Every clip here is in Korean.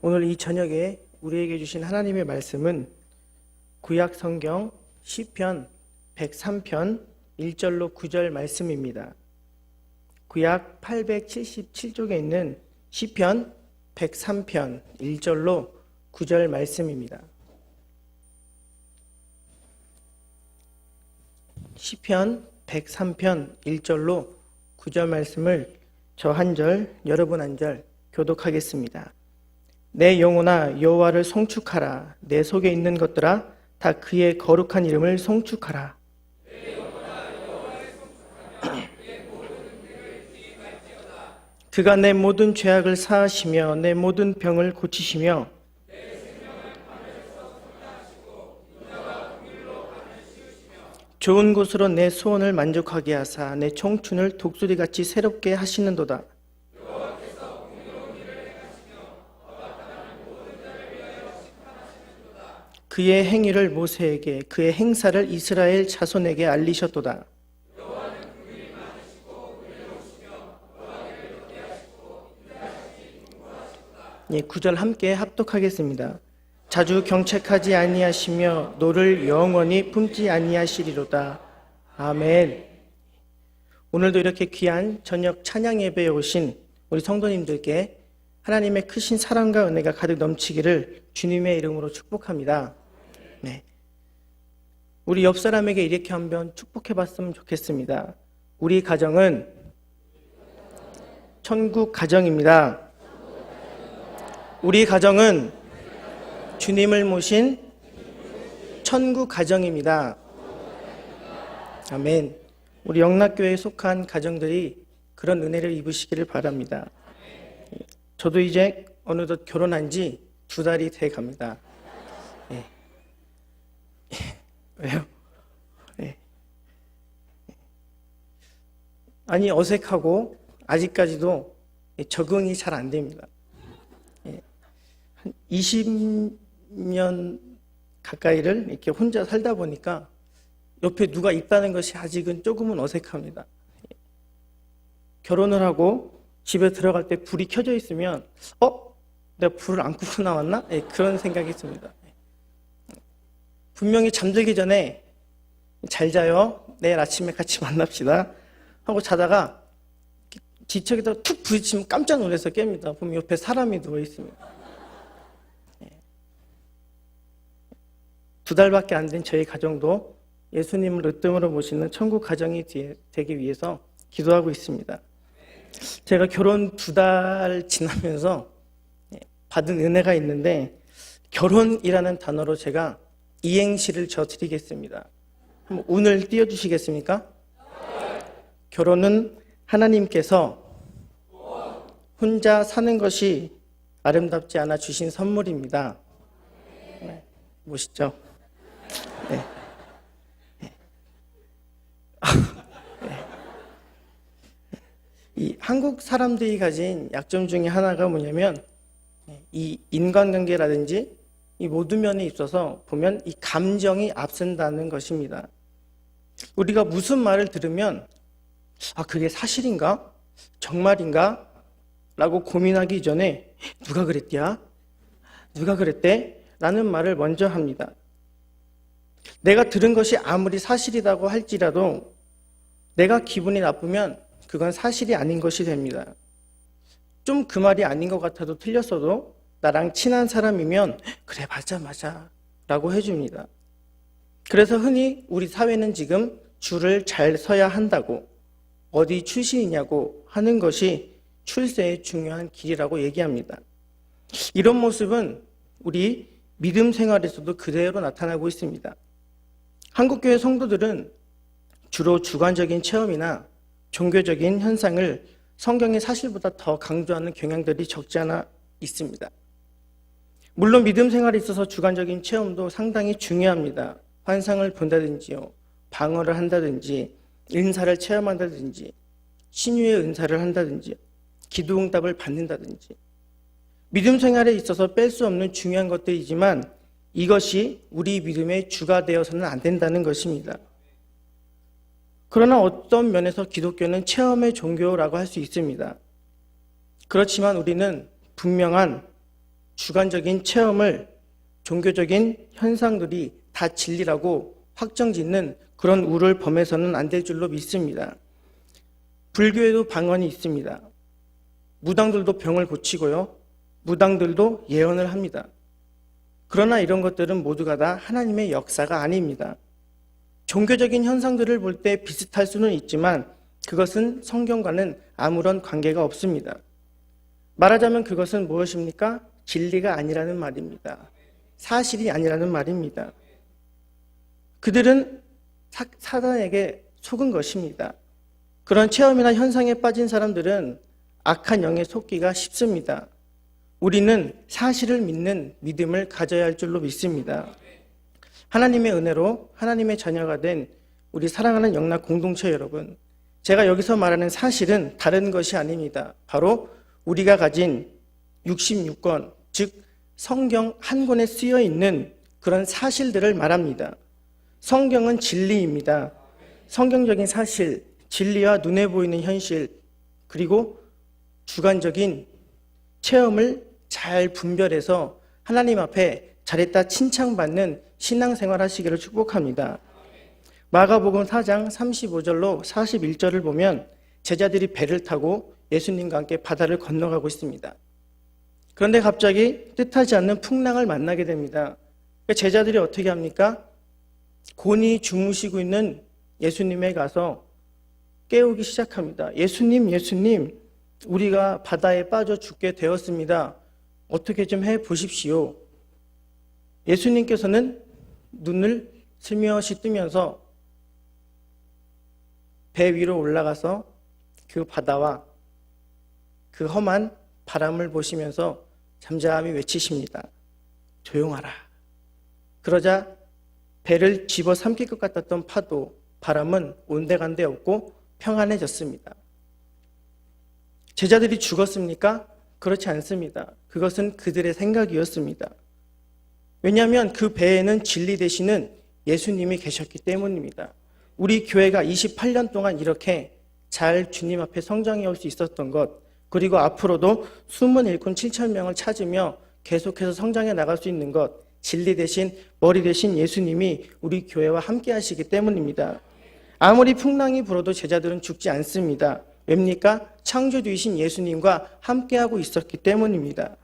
오늘 이 저녁에 우리에게 주신 하나님의 말씀은 구약 성경 시편 103편 1절로 9절 말씀입니다. 구약 877쪽에 있는 시편 103편 1절로 9절 말씀입니다. 시편 103편 1절로 9절 말씀을 저 한 절, 여러분 한 절 교독하겠습니다. 내 영혼아 여호와를 송축하라. 내 속에 있는 것들아 다 그의 거룩한 이름을 송축하라. 그가 내 모든 죄악을 사하시며 내 모든 병을 고치시며 좋은 곳으로 내 소원을 만족하게 하사 내 청춘을 독수리같이 새롭게 하시는도다. 그의 행위를 모세에게 그의 행사를 이스라엘 자손에게 알리셨도다. 예, 9절 함께 합독하겠습니다. 자주 경책하지 아니하시며 노를 영원히 품지 아니하시리로다. 아멘. 오늘도 이렇게 귀한 저녁 찬양 예배에 오신 우리 성도님들께 하나님의 크신 사랑과 은혜가 가득 넘치기를 주님의 이름으로 축복합니다. 네. 우리 옆 사람에게 이렇게 한번 축복해 봤으면 좋겠습니다. 우리 가정은 천국 가정입니다. 우리 가정은 주님을 모신 천국 가정입니다. 아멘. 우리 영락교회에 속한 가정들이 그런 은혜를 입으시기를 바랍니다. 저도 이제 어느덧 결혼한 지 2달이 돼 갑니다. 예. 왜요? 예. 아니, 어색하고 아직까지도 적응이 잘 안 됩니다. 한 20년 가까이를 이렇게 혼자 살다 보니까 옆에 누가 있다는 것이 아직은 조금은 어색합니다. 결혼을 하고 집에 들어갈 때 불이 켜져 있으면 내가 불을 안 끄고 나왔나? 그런 생각이 듭니다. 분명히 잠들기 전에 잘 자요. 내일 아침에 같이 만납시다 하고 자다가 뒤척에다 툭 부딪히면 깜짝 놀라서 깹니다. 보면 옆에 사람이 누워 있습니다. 2달밖에 안 된 저희 가정도 예수님을 으뜸으로 모시는 천국 가정이 되기 위해서 기도하고 있습니다. 제가 결혼 2달 지나면서 받은 은혜가 있는데 결혼이라는 단어로 제가 이행시를 져드리겠습니다. 한번 운을 띄워주시겠습니까? 결혼은 하나님께서 혼자 사는 것이 아름답지 않아 주신 선물입니다. 멋있죠? 네. 이 한국 사람들이 가진 약점 중에 하나가 뭐냐면 이 인간관계라든지 이 모든 면에 있어서 보면 이 감정이 앞선다는 것입니다. 우리가 무슨 말을 들으면 그게 사실인가? 정말인가? 라고 고민하기 전에 누가 그랬냐? 누가 그랬대? 라는 말을 먼저 합니다. 내가 들은 것이 아무리 사실이라고 할지라도 내가 기분이 나쁘면 그건 사실이 아닌 것이 됩니다. 좀 그 말이 아닌 것 같아도 틀렸어도 나랑 친한 사람이면 그래 맞아 라고 해줍니다. 그래서 흔히 우리 사회는 지금 줄을 잘 서야 한다고 어디 출신이냐고 하는 것이 출세의 중요한 길이라고 얘기합니다. 이런 모습은 우리 믿음 생활에서도 그대로 나타나고 있습니다. 한국교회 성도들은 주로 주관적인 체험이나 종교적인 현상을 성경의 사실보다 더 강조하는 경향들이 적지 않아 있습니다. 물론 믿음 생활에 있어서 주관적인 체험도 상당히 중요합니다. 환상을 본다든지요, 방언을 한다든지, 은사를 체험한다든지, 신유의 은사를 한다든지, 기도응답을 받는다든지, 믿음 생활에 있어서 뺄 수 없는 중요한 것들이지만 이것이 우리 믿음의 주가 되어서는 안 된다는 것입니다. 그러나 어떤 면에서 기독교는 체험의 종교라고 할 수 있습니다. 그렇지만 우리는 분명한 주관적인 체험을 종교적인 현상들이 다 진리라고 확정짓는 그런 우를 범해서는 안 될 줄로 믿습니다. 불교에도 방언이 있습니다. 무당들도 병을 고치고요. 무당들도 예언을 합니다. 그러나 이런 것들은 모두가 다 하나님의 역사가 아닙니다. 종교적인 현상들을 볼 때 비슷할 수는 있지만 그것은 성경과는 아무런 관계가 없습니다. 말하자면 그것은 무엇입니까? 진리가 아니라는 말입니다. 사실이 아니라는 말입니다. 그들은 사단에게 속은 것입니다. 그런 체험이나 현상에 빠진 사람들은 악한 영에 속기가 쉽습니다. 우리는 사실을 믿는 믿음을 가져야 할 줄로 믿습니다. 하나님의 은혜로 하나님의 자녀가 된 우리 사랑하는 영락 공동체 여러분, 제가 여기서 말하는 사실은 다른 것이 아닙니다. 바로 우리가 가진 66권, 즉 성경 한 권에 쓰여 있는 그런 사실들을 말합니다. 성경은 진리입니다. 성경적인 사실, 진리와 눈에 보이는 현실, 그리고 주관적인 체험을 잘 분별해서 하나님 앞에 잘했다 칭찬받는 신앙생활 하시기를 축복합니다. 마가복음 4장 35절로 41절을 보면 제자들이 배를 타고 예수님과 함께 바다를 건너가고 있습니다. 그런데 갑자기 뜻하지 않는 풍랑을 만나게 됩니다. 제자들이 어떻게 합니까? 곤히 주무시고 있는 예수님에 가서 깨우기 시작합니다. 예수님, 우리가 바다에 빠져 죽게 되었습니다. 어떻게 좀 해 보십시오. 예수님께서는 눈을 스며시 뜨면서 배 위로 올라가서 그 바다와 그 험한 바람을 보시면서 잠잠히 외치십니다. 조용하라. 그러자 배를 집어삼킬 것 같았던 파도, 바람은 온데간데 없고 평안해졌습니다. 제자들이 죽었습니까? 그렇지 않습니다. 그것은 그들의 생각이었습니다. 왜냐하면 그 배에는 진리 되시는 예수님이 계셨기 때문입니다. 우리 교회가 28년 동안 이렇게 잘 주님 앞에 성장해 올 수 있었던 것, 그리고 앞으로도 숨은 일꾼 7,000명을 찾으며 계속해서 성장해 나갈 수 있는 것, 진리 대신 머리 대신 예수님이 우리 교회와 함께 하시기 때문입니다. 아무리 풍랑이 불어도 제자들은 죽지 않습니다. 왜입니까? 창조주이신 예수님과 함께하고 있었기 때문입니다.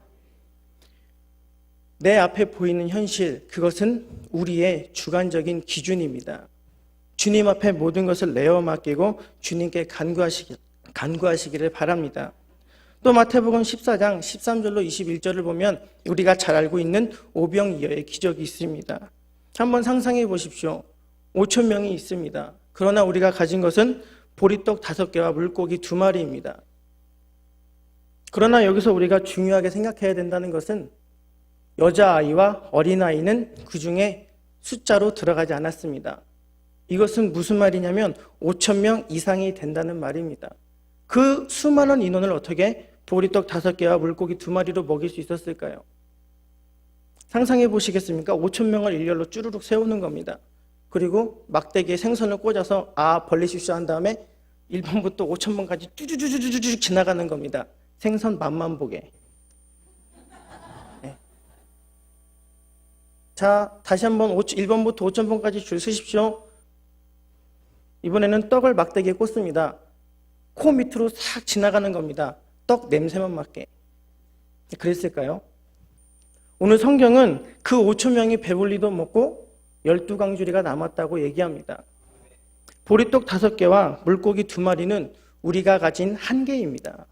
내 앞에 보이는 현실, 그것은 우리의 주관적인 기준입니다. 주님 앞에 모든 것을 내어 맡기고 주님께 간구하시기를 바랍니다. 또 마태복음 14장 13절로 21절을 보면 우리가 잘 알고 있는 오병이어의 기적이 있습니다. 한번 상상해 보십시오. 5,000명이 있습니다. 그러나 우리가 가진 것은 보리떡 5개와 물고기 2마리입니다. 그러나 여기서 우리가 중요하게 생각해야 된다는 것은 여자아이와 어린아이는 그 중에 숫자로 들어가지 않았습니다. 이것은 무슨 말이냐면 5,000명 이상이 된다는 말입니다. 그 수많은 인원을 어떻게 보리떡 5개와 물고기 2마리로 먹일 수 있었을까요? 상상해 보시겠습니까? 5,000명을 일렬로 쭈루룩 세우는 겁니다. 그리고 막대기에 생선을 꽂아서 벌리십시오 한 다음에 1번부터 5,000번까지 쭈쭈쭈쭈쭈 지나가는 겁니다. 생선 맛만 보게. 네. 자, 다시 한번 1번부터 5,000번까지 줄 서십시오. 이번에는 떡을 막대기에 꽂습니다. 코 밑으로 싹 지나가는 겁니다. 떡 냄새만 맡게. 그랬을까요? 오늘 성경은 그 5,000명이 배불리도 먹고 12강주리가 남았다고 얘기합니다. 보리떡 5개와 물고기 2마리는 우리가 가진 한계입니다.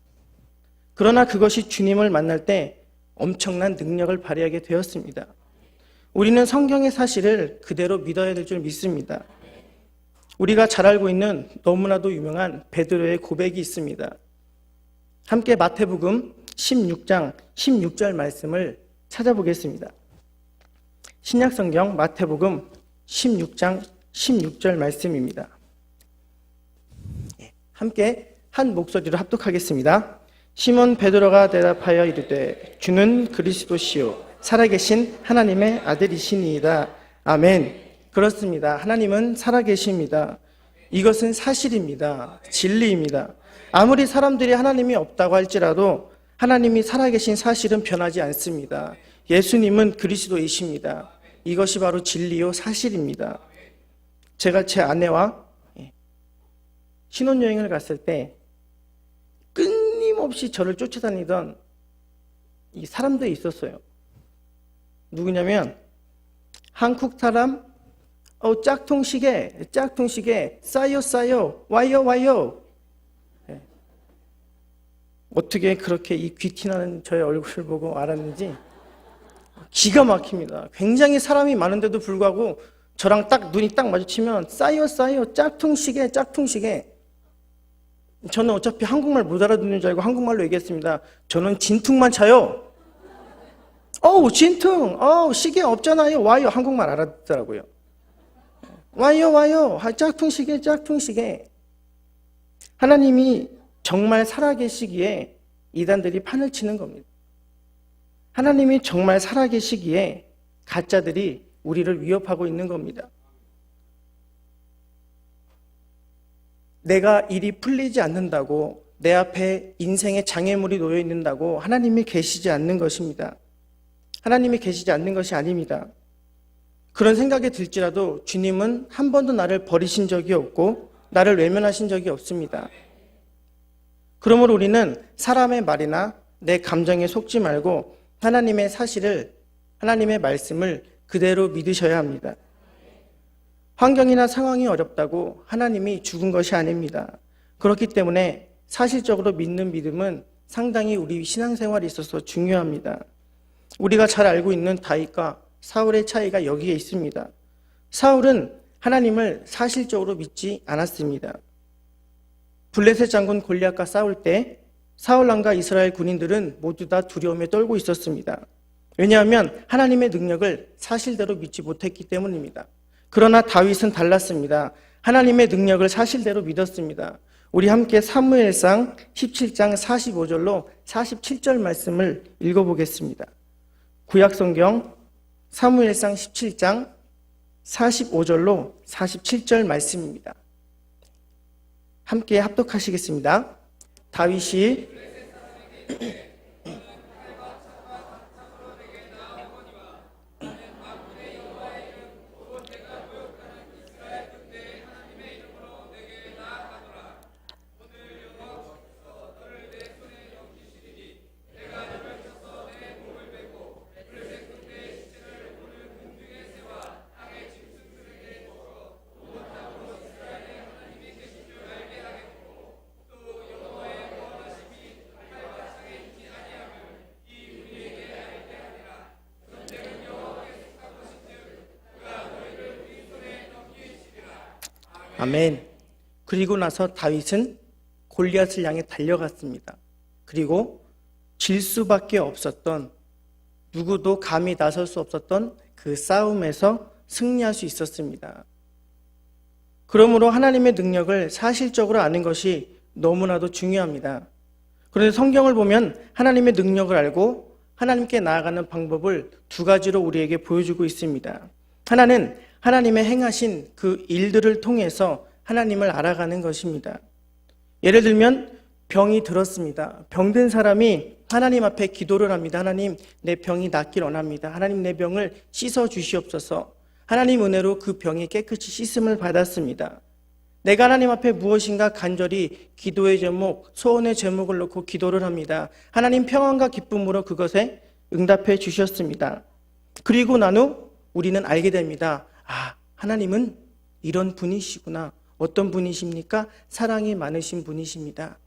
그러나 그것이 주님을 만날 때 엄청난 능력을 발휘하게 되었습니다. 우리는 성경의 사실을 그대로 믿어야 될 줄 믿습니다. 우리가 잘 알고 있는 너무나도 유명한 베드로의 고백이 있습니다. 함께 마태복음 16장 16절 말씀을 찾아보겠습니다. 신약성경 마태복음 16장 16절 말씀입니다. 함께 한 목소리로 합독하겠습니다. 시몬 베드로가 대답하여 이르되 주는 그리스도시요 살아계신 하나님의 아들이시니이다. 아멘. 그렇습니다. 하나님은 살아계십니다. 이것은 사실입니다. 진리입니다. 아무리 사람들이 하나님이 없다고 할지라도 하나님이 살아계신 사실은 변하지 않습니다. 예수님은 그리스도이십니다. 이것이 바로 진리요 사실입니다. 제가 제 아내와 신혼여행을 갔을 때 끊임없이 저를 쫓아다니던 이 사람들이 있었어요. 누구냐면 한국 사람, 짝퉁시계 싸요 와요. 어떻게 그렇게 이 귀티나는 저의 얼굴을 보고 알았는지 기가 막힙니다. 굉장히 사람이 많은데도 불구하고 저랑 딱 눈이 딱 마주치면 싸요 짝퉁시계. 저는 어차피 한국말 못 알아듣는 줄 알고 한국말로 얘기했습니다. 저는 진퉁만 차요. 진퉁. 시계 없잖아요. 와요. 한국말 알아듣더라고요. 와요. 짝퉁시계. 하나님이 정말 살아계시기에 이단들이 판을 치는 겁니다. 하나님이 정말 살아계시기에 가짜들이 우리를 위협하고 있는 겁니다. 내가 일이 풀리지 않는다고 내 앞에 인생의 장애물이 놓여 있는다고 하나님이 계시지 않는 것입니다. 하나님이 계시지 않는 것이 아닙니다. 그런 생각이 들지라도 주님은 한 번도 나를 버리신 적이 없고 나를 외면하신 적이 없습니다. 그러므로 우리는 사람의 말이나 내 감정에 속지 말고 하나님의 사실을, 하나님의 말씀을 그대로 믿으셔야 합니다. 환경이나 상황이 어렵다고 하나님이 죽은 것이 아닙니다. 그렇기 때문에 사실적으로 믿는 믿음은 상당히 우리 신앙생활에 있어서 중요합니다. 우리가 잘 알고 있는 다윗과 사울의 차이가 여기에 있습니다. 사울은 하나님을 사실적으로 믿지 않았습니다. 블레셋 장군 골리앗과 싸울 때 사울 왕과 이스라엘 군인들은 모두 다 두려움에 떨고 있었습니다. 왜냐하면 하나님의 능력을 사실대로 믿지 못했기 때문입니다. 그러나 다윗은 달랐습니다. 하나님의 능력을 사실대로 믿었습니다. 우리 함께 사무엘상 17장 45절로 47절 말씀을 읽어보겠습니다. 구약성경 사무엘상 17장 45절로 47절 말씀입니다. 함께 합독하시겠습니다. 다윗이 아멘. 그리고 나서 다윗은 골리앗을 향해 달려갔습니다. 그리고 질 수밖에 없었던, 누구도 감히 나설 수 없었던 그 싸움에서 승리할 수 있었습니다. 그러므로 하나님의 능력을 사실적으로 아는 것이 너무나도 중요합니다. 그런데 성경을 보면 하나님의 능력을 알고 하나님께 나아가는 방법을 두 가지로 우리에게 보여주고 있습니다. 하나는 하나님의 행하신 그 일들을 통해서 하나님을 알아가는 것입니다. 예를 들면 병이 들었습니다. 병든 사람이 하나님 앞에 기도를 합니다. 하나님, 내 병이 낫길 원합니다. 하나님, 내 병을 씻어 주시옵소서. 하나님 은혜로 그 병이 깨끗이 씻음을 받았습니다. 내가 하나님 앞에 무엇인가 간절히 기도의 제목, 소원의 제목을 놓고 기도를 합니다. 하나님 평안과 기쁨으로 그것에 응답해 주셨습니다. 그리고 난 후 우리는 알게 됩니다. 하나님은 이런 분이시구나. 어떤 분이십니까? 사랑이 많으신 분이십니다.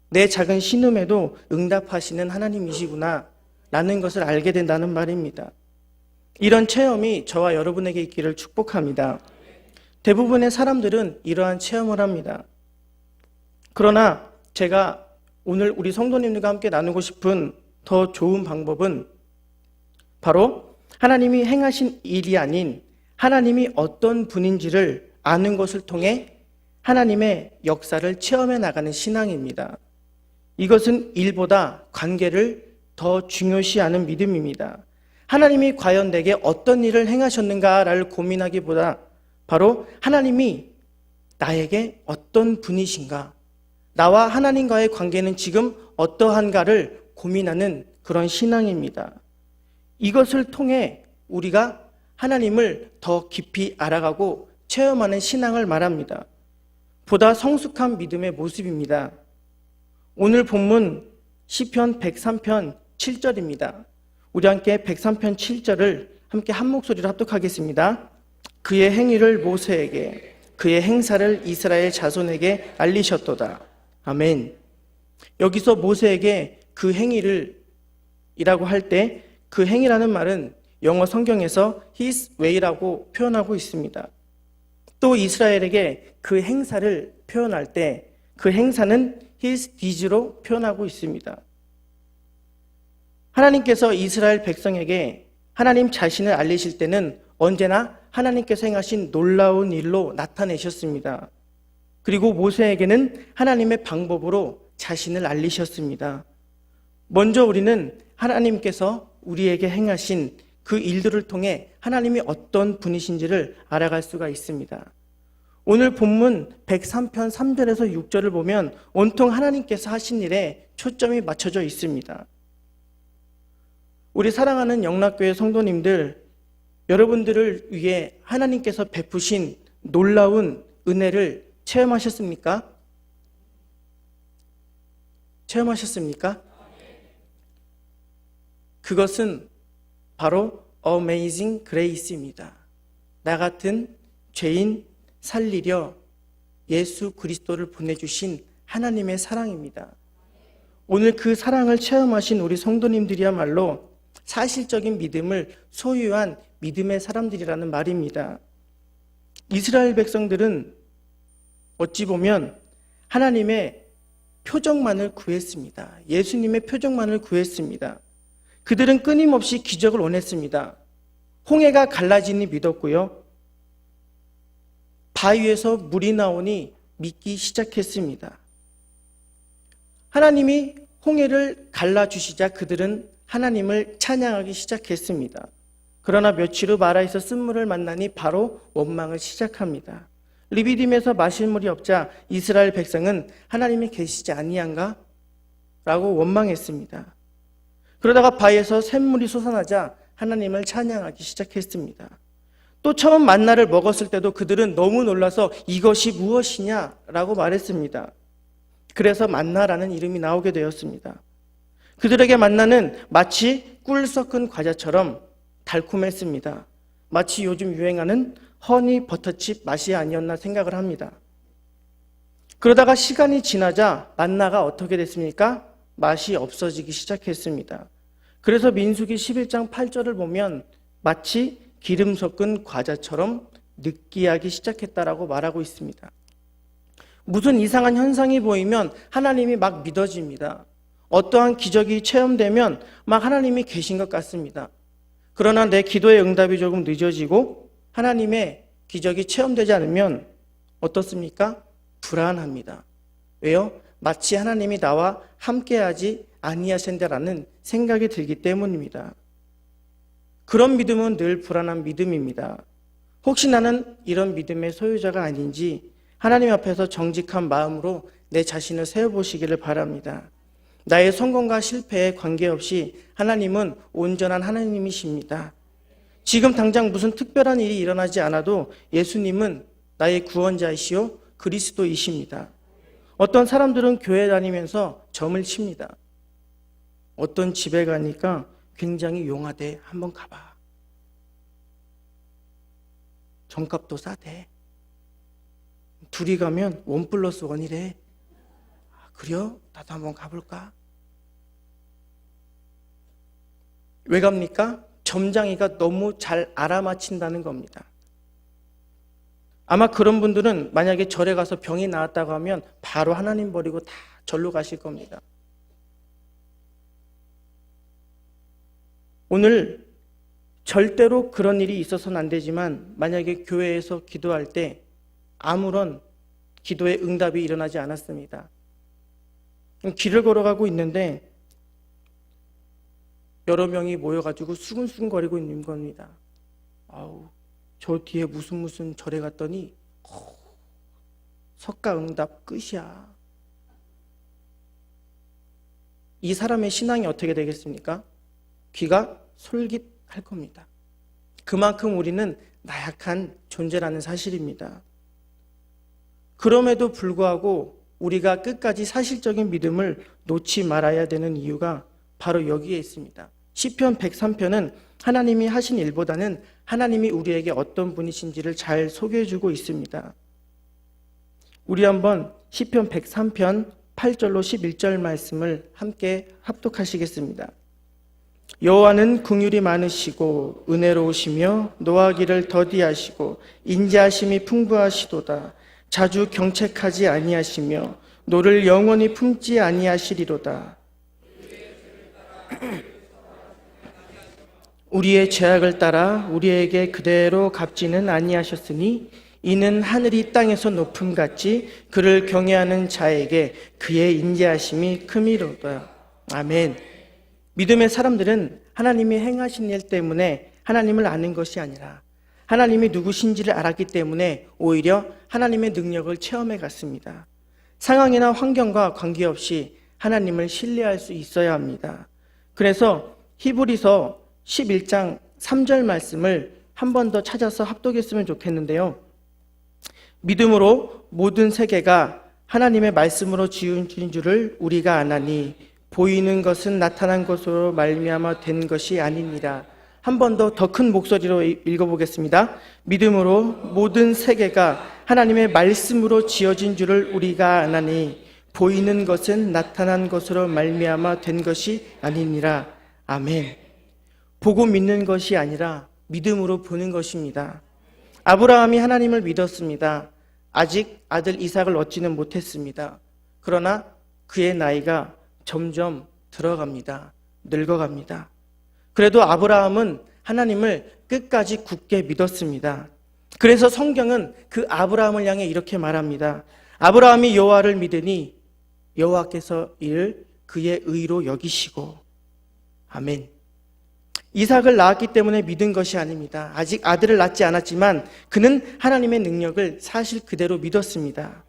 내 작은 신음에도 응답하시는 하나님이시구나 라는 것을 알게 된다는 말입니다. 이런 체험이 저와 여러분에게 있기를 축복합니다. 대부분의 사람들은 이러한 체험을 합니다. 그러나 제가 오늘 우리 성도님들과 함께 나누고 싶은 더 좋은 방법은 바로 하나님이 행하신 일이 아닌 하나님이 어떤 분인지를 아는 것을 통해 하나님의 역사를 체험해 나가는 신앙입니다. 이것은 일보다 관계를 더 중요시하는 믿음입니다. 하나님이 과연 내게 어떤 일을 행하셨는가를 고민하기보다 바로 하나님이 나에게 어떤 분이신가, 나와 하나님과의 관계는 지금 어떠한가를 고민하는 그런 신앙입니다. 이것을 통해 우리가 하나님을 더 깊이 알아가고 체험하는 신앙을 말합니다. 보다 성숙한 믿음의 모습입니다. 오늘 본문 시편 103편 7절입니다. 우리 함께 103편 7절을 함께 한 목소리로 합독하겠습니다. 그의 행위를 모세에게, 그의 행사를 이스라엘 자손에게 알리셨도다. 아멘. 여기서 모세에게 그 행위를 이라고 할 때 그 행위라는 말은 영어 성경에서 his way라고 표현하고 있습니다. 또 이스라엘에게 그 행사를 표현할 때 그 행사는 his deeds로 표현하고 있습니다. 하나님께서 이스라엘 백성에게 하나님 자신을 알리실 때는 언제나 하나님께서 행하신 놀라운 일로 나타내셨습니다. 그리고 모세에게는 하나님의 방법으로 자신을 알리셨습니다. 먼저 우리는 하나님께서 우리에게 행하신 그 일들을 통해 하나님이 어떤 분이신지를 알아갈 수가 있습니다. 오늘 본문 103편 3절에서 6절을 보면 온통 하나님께서 하신 일에 초점이 맞춰져 있습니다. 우리 사랑하는 영락교회 성도님들, 여러분들을 위해 하나님께서 베푸신 놀라운 은혜를 체험하셨습니까? 체험하셨습니까? 그것은 바로 Amazing Grace입니다. 나 같은 죄인 살리려 예수 그리스도를 보내주신 하나님의 사랑입니다. 오늘 그 사랑을 체험하신 우리 성도님들이야말로 사실적인 믿음을 소유한 믿음의 사람들이라는 말입니다. 이스라엘 백성들은 어찌 보면 하나님의 표적만을 구했습니다. 예수님의 표적만을 구했습니다. 그들은 끊임없이 기적을 원했습니다. 홍해가 갈라지니 믿었고요. 바위에서 물이 나오니 믿기 시작했습니다. 하나님이 홍해를 갈라주시자 그들은 하나님을 찬양하기 시작했습니다. 그러나 며칠 후 마라에서 쓴물을 만나니 바로 원망을 시작합니다. 리비딤에서 마실 물이 없자 이스라엘 백성은 하나님이 계시지 아니한가? 라고 원망했습니다. 그러다가 바위에서 샘물이 솟아나자 하나님을 찬양하기 시작했습니다. 또 처음 만나를 먹었을 때도 그들은 너무 놀라서 이것이 무엇이냐라고 말했습니다. 그래서 만나라는 이름이 나오게 되었습니다. 그들에게 만나는 마치 꿀 섞은 과자처럼 달콤했습니다. 마치 요즘 유행하는 허니 버터칩 맛이 아니었나 생각을 합니다. 그러다가 시간이 지나자 만나가 어떻게 됐습니까? 맛이 없어지기 시작했습니다. 그래서 민수기 11장 8절을 보면 마치 기름 섞은 과자처럼 느끼하기 시작했다라고 말하고 있습니다. 무슨 이상한 현상이 보이면 하나님이 막 믿어집니다. 어떠한 기적이 체험되면 막 하나님이 계신 것 같습니다. 그러나 내 기도의 응답이 조금 늦어지고 하나님의 기적이 체험되지 않으면 어떻습니까? 불안합니다. 왜요? 마치 하나님이 나와 함께하지 아니하신다라는 생각이 들기 때문입니다. 그런 믿음은 늘 불안한 믿음입니다. 혹시 나는 이런 믿음의 소유자가 아닌지 하나님 앞에서 정직한 마음으로 내 자신을 세워보시기를 바랍니다. 나의 성공과 실패에 관계없이 하나님은 온전한 하나님이십니다. 지금 당장 무슨 특별한 일이 일어나지 않아도 예수님은 나의 구원자이시오 그리스도이십니다. 어떤 사람들은 교회 다니면서 점을 칩니다. 어떤 집에 가니까 굉장히 용하대. 한번 가봐. 점값도 싸대. 둘이 가면 1+1이래. 아, 그래요? 나도 한번 가볼까? 왜 갑니까? 점장이가 너무 잘 알아맞힌다는 겁니다. 아마 그런 분들은 만약에 절에 가서 병이 나았다고 하면 바로 하나님 버리고 다 절로 가실 겁니다. 오늘 절대로 그런 일이 있어서는 안 되지만 만약에 교회에서 기도할 때 아무런 기도의 응답이 일어나지 않았습니다. 길을 걸어가고 있는데 여러 명이 모여가지고 수근수근거리고 있는 겁니다. 아우, 저 뒤에 무슨 절에 갔더니 석가 응답 끝이야. 이 사람의 신앙이 어떻게 되겠습니까? 귀가 솔깃할 겁니다. 그만큼 우리는 나약한 존재라는 사실입니다. 그럼에도 불구하고 우리가 끝까지 사실적인 믿음을 놓지 말아야 되는 이유가 바로 여기에 있습니다. 시편 103편은 하나님이 하신 일보다는 하나님이 우리에게 어떤 분이신지를 잘 소개해주고 있습니다. 우리 한번 시편 103편 8절로 11절 말씀을 함께 합독하시겠습니다. 여호와는 긍휼이 많으시고 은혜로우시며 노하기를 더디하시고 인자하심이 풍부하시도다. 자주 경책하지 아니하시며 노를 영원히 품지 아니하시리로다. 우리의 죄악을 따라 우리에게 그대로 갚지는 아니하셨으니 이는 하늘이 땅에서 높음 같이 그를 경외하는 자에게 그의 인자하심이 큼이로다. 아멘. 믿음의 사람들은 하나님이 행하신 일 때문에 하나님을 아는 것이 아니라 하나님이 누구신지를 알았기 때문에 오히려 하나님의 능력을 체험해 갔습니다. 상황이나 환경과 관계없이 하나님을 신뢰할 수 있어야 합니다. 그래서 히브리서 11장 3절 말씀을 한 번 더 찾아서 합독했으면 좋겠는데요. 믿음으로 모든 세계가 하나님의 말씀으로 지은 줄을 우리가 아나니 보이는 것은 나타난 것으로 말미암아 된 것이 아니니라. 한 번 더 큰 목소리로 읽어보겠습니다. 믿음으로 모든 세계가 하나님의 말씀으로 지어진 줄을 우리가 아나니 보이는 것은 나타난 것으로 말미암아 된 것이 아니니라. 아멘. 보고 믿는 것이 아니라 믿음으로 보는 것입니다. 아브라함이 하나님을 믿었습니다. 아직 아들 이삭을 얻지는 못했습니다. 그러나 그의 나이가 점점 들어갑니다. 늙어갑니다. 그래도 아브라함은 하나님을 끝까지 굳게 믿었습니다. 그래서 성경은 그 아브라함을 향해 이렇게 말합니다. 아브라함이 여호와를 믿으니 여호와께서 이를 그의 의로 여기시고. 아멘. 이삭을 낳았기 때문에 믿은 것이 아닙니다. 아직 아들을 낳지 않았지만 그는 하나님의 능력을 사실 그대로 믿었습니다.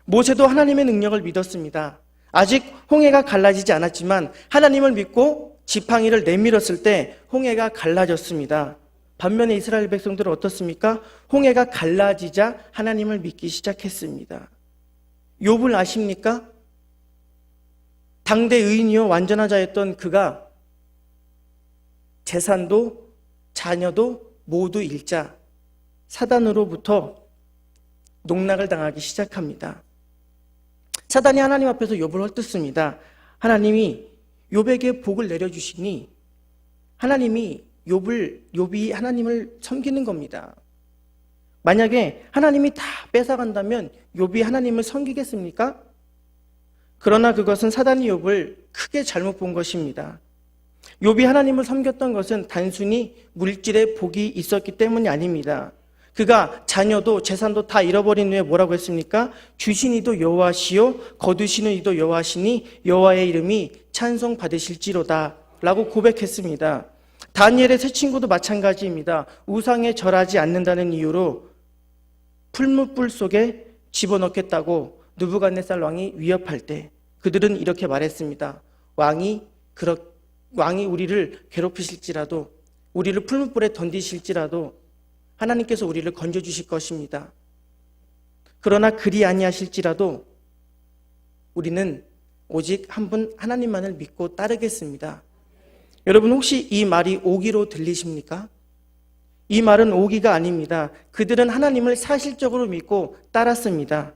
모세도 하나님의 능력을 믿었습니다. 아직 홍해가 갈라지지 않았지만 하나님을 믿고 지팡이를 내밀었을 때 홍해가 갈라졌습니다. 반면에 이스라엘 백성들은 어떻습니까? 홍해가 갈라지자 하나님을 믿기 시작했습니다. 욥을 아십니까? 당대 의인이요 완전한 자였던 그가 재산도 자녀도 모두 잃자 사단으로부터 농락을 당하기 시작합니다. 사단이 하나님 앞에서 욥을 헐뜯습니다. 하나님이 욥에게 복을 내려주시니 욥이 하나님을 섬기는 겁니다. 만약에 하나님이 다 뺏어간다면 욥이 하나님을 섬기겠습니까? 그러나 그것은 사단이 욥을 크게 잘못 본 것입니다. 욥이 하나님을 섬겼던 것은 단순히 물질의 복이 있었기 때문이 아닙니다. 그가 자녀도 재산도 다 잃어버린 후에 뭐라고 했습니까? 주신 이도 여호와시요 거두시는 이도 여호와시니 여호와의 이름이 찬송받으실지로다 라고 고백했습니다. 다니엘의 세 친구도 마찬가지입니다. 우상에 절하지 않는다는 이유로 풀무불 속에 집어넣겠다고 느부갓네살 왕이 위협할 때 그들은 이렇게 말했습니다. 왕이 우리를 괴롭히실지라도 우리를 풀무불에 던지실지라도 하나님께서 우리를 건져주실 것입니다. 그러나 그리 아니하실지라도 우리는 오직 한 분 하나님만을 믿고 따르겠습니다. 여러분 혹시 이 말이 오기로 들리십니까? 이 말은 오기가 아닙니다. 그들은 하나님을 사실적으로 믿고 따랐습니다.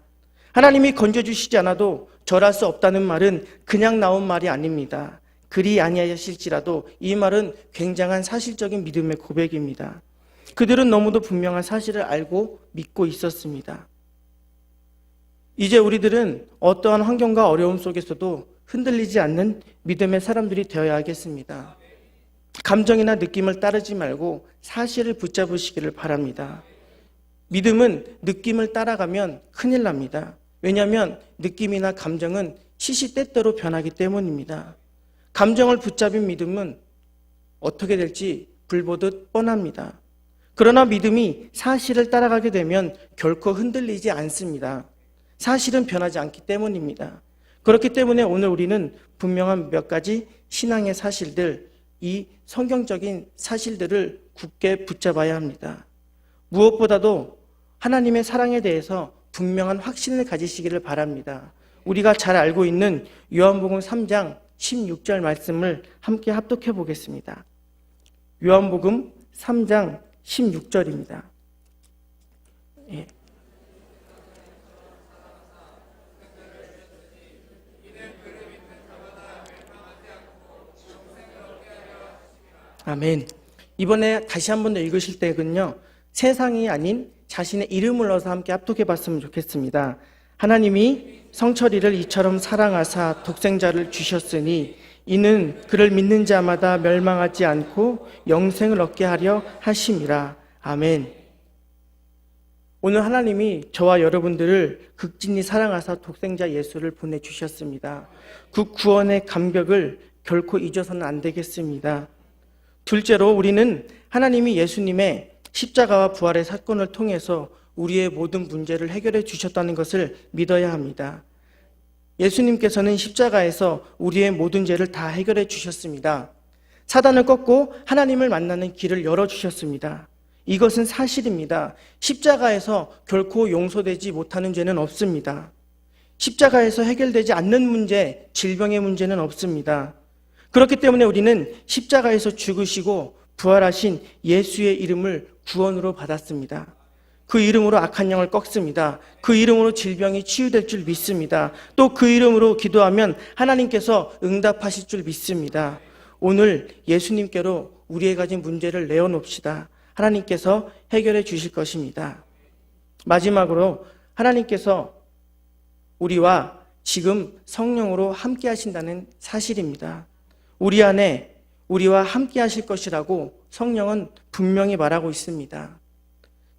하나님이 건져주시지 않아도 절할 수 없다는 말은 그냥 나온 말이 아닙니다. 그리 아니하실지라도 이 말은 굉장한 사실적인 믿음의 고백입니다. 그들은 너무도 분명한 사실을 알고 믿고 있었습니다. 이제 우리들은 어떠한 환경과 어려움 속에서도 흔들리지 않는 믿음의 사람들이 되어야 하겠습니다. 감정이나 느낌을 따르지 말고 사실을 붙잡으시기를 바랍니다. 믿음은 느낌을 따라가면 큰일 납니다. 왜냐하면 느낌이나 감정은 시시때때로 변하기 때문입니다. 감정을 붙잡은 믿음은 어떻게 될지 불보듯 뻔합니다. 그러나 믿음이 사실을 따라가게 되면 결코 흔들리지 않습니다. 사실은 변하지 않기 때문입니다. 그렇기 때문에 오늘 우리는 분명한 몇 가지 신앙의 사실들, 이 성경적인 사실들을 굳게 붙잡아야 합니다. 무엇보다도 하나님의 사랑에 대해서 분명한 확신을 가지시기를 바랍니다. 우리가 잘 알고 있는 요한복음 3장 16절 말씀을 함께 합독해 보겠습니다. 요한복음 3장 16절입니다. 예. 아멘. 이번에 다시 한 번 더 읽으실 때는요, 세상이 아닌 자신의 이름을 넣어서 함께 합독해 봤으면 좋겠습니다. 하나님이 성철이를 이처럼 사랑하사 독생자를 주셨으니 이는 그를 믿는 자마다 멸망하지 않고 영생을 얻게 하려 하심이라. 아멘. 오늘 하나님이 저와 여러분들을 극진히 사랑하사 독생자 예수를 보내주셨습니다. 그 구원의 감격을 결코 잊어서는 안 되겠습니다. 둘째로 우리는 하나님이 예수님의 십자가와 부활의 사건을 통해서 우리의 모든 문제를 해결해 주셨다는 것을 믿어야 합니다. 예수님께서는 십자가에서 우리의 모든 죄를 다 해결해 주셨습니다. 사단을 꺾고 하나님을 만나는 길을 열어주셨습니다. 이것은 사실입니다. 십자가에서 결코 용서되지 못하는 죄는 없습니다. 십자가에서 해결되지 않는 문제, 질병의 문제는 없습니다. 그렇기 때문에 우리는 십자가에서 죽으시고 부활하신 예수의 이름을 구원으로 받았습니다. 그 이름으로 악한 영을 꺾습니다. 그 이름으로 질병이 치유될 줄 믿습니다. 또 그 이름으로 기도하면 하나님께서 응답하실 줄 믿습니다. 오늘 예수님께로 우리의 가진 문제를 내어놓읍시다. 하나님께서 해결해 주실 것입니다. 마지막으로 하나님께서 우리와 지금 성령으로 함께 하신다는 사실입니다. 우리 안에 우리와 함께 하실 것이라고 성령은 분명히 말하고 있습니다.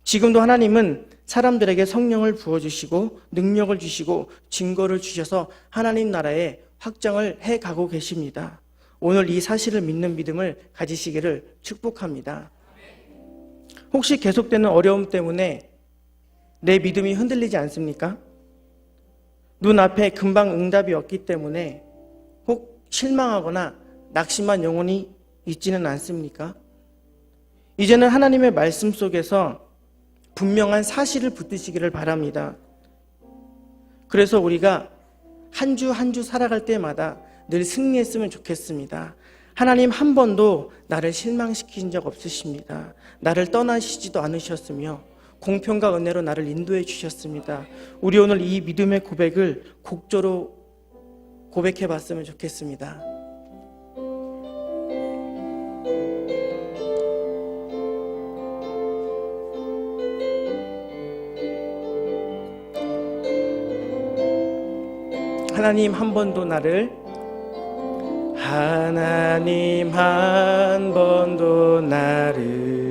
지금도 하나님은 사람들에게 성령을 부어주시고 능력을 주시고 증거를 주셔서 하나님 나라의 확장을 해가고 계십니다. 오늘 이 사실을 믿는 믿음을 가지시기를 축복합니다. 혹시 계속되는 어려움 때문에 내 믿음이 흔들리지 않습니까? 눈앞에 금방 응답이 없기 때문에 혹 실망하거나 낙심한 영혼이 있지는 않습니까? 이제는 하나님의 말씀 속에서 분명한 사실을 붙드시기를 바랍니다. 그래서 우리가 한 주 한 주 살아갈 때마다 늘 승리했으면 좋겠습니다. 하나님 한 번도 나를 실망시킨 적 없으십니다. 나를 떠나시지도 않으셨으며 공평과 은혜로 나를 인도해 주셨습니다. 우리 오늘 이 믿음의 고백을 곡조로 고백해 봤으면 좋겠습니다. 하나님 한 번도 나를 하나님 한 번도 나를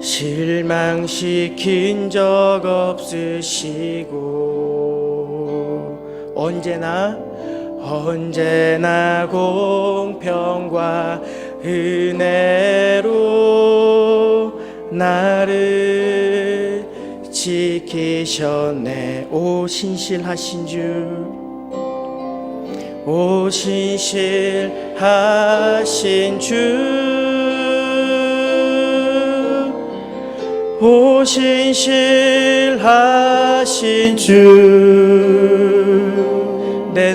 실망시킨 적 없으시고 언제나 공평과 은혜로 나를 지키셨네. 오 신실하신 주, 오 신실하신 주, 오 신실하신 주, 내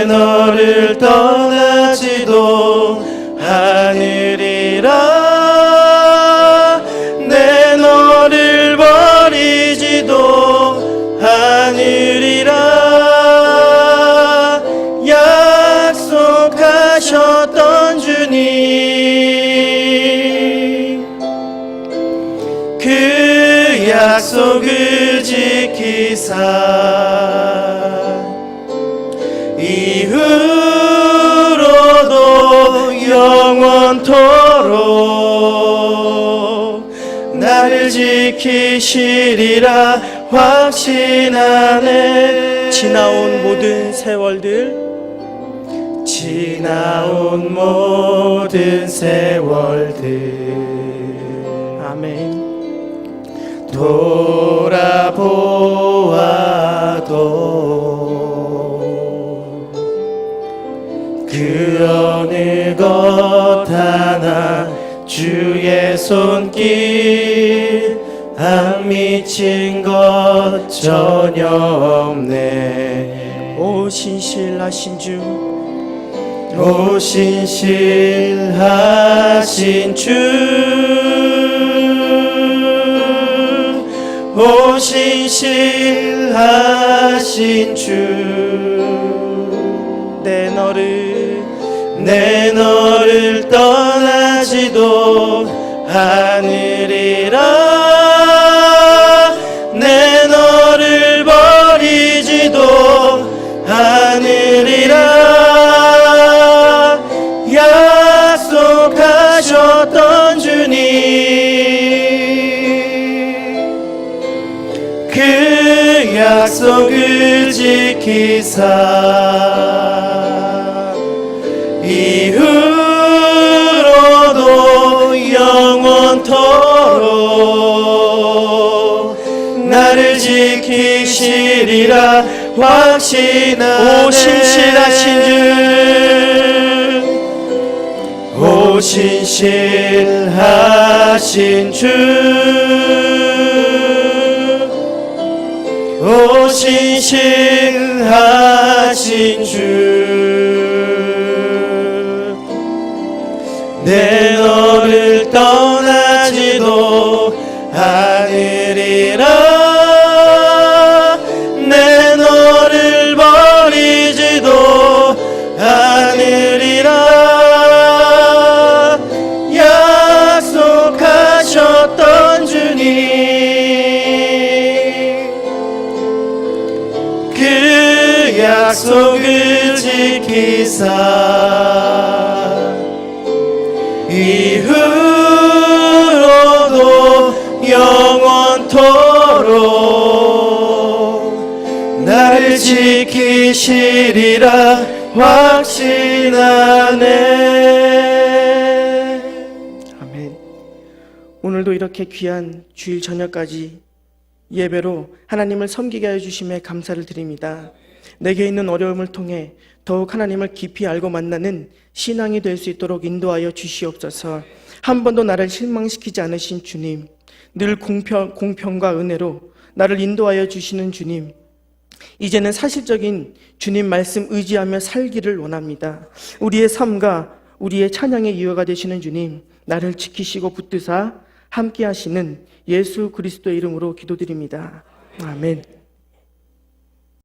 너를 떠나지도 않으리라. 내 너를 버리지도 않으리라. 약속하셨던 주님, 그 약속을 지키사 이후로도 영원토록 나를 지키시리라 확신하네. 지나온 모든 세월들 아멘. 돌아보아도 그 어느 것 하나 주의 손길 안 미친 것 전혀 없네. 오 신실하신 주, 오 신실하신 주, 오 신실하신 주, 내 너를 떠나지도 않으리라. 내 너를 버리지도 않으리라. 약속하셨던 주님, 그 약속을 지키사 이후로도 영원토록 나를 지키시리라 확신하네. 오 신실하신 주, 오 신실하신 주, 오 신실하신 주, 내 너를 떠나지도 않으리라. 내 너를 버리지도 않으리라. 약속하셨던 주님, 그 약속을 지키사 이후로도 영원토록 나를 지키시리라 확신하네. 아멘. 오늘도 이렇게 귀한 주일 저녁까지 예배로 하나님을 섬기게 하여 주심에 감사를 드립니다. 내게 있는 어려움을 통해 더욱 하나님을 깊이 알고 만나는 신앙이 될 수 있도록 인도하여 주시옵소서. 한 번도 나를 실망시키지 않으신 주님, 늘 공평과 은혜로 나를 인도하여 주시는 주님, 이제는 사실적인 주님 말씀 의지하며 살기를 원합니다. 우리의 삶과 우리의 찬양의 이유가 되시는 주님, 나를 지키시고 붙드사 함께 하시는 예수 그리스도의 이름으로 기도드립니다. 아멘.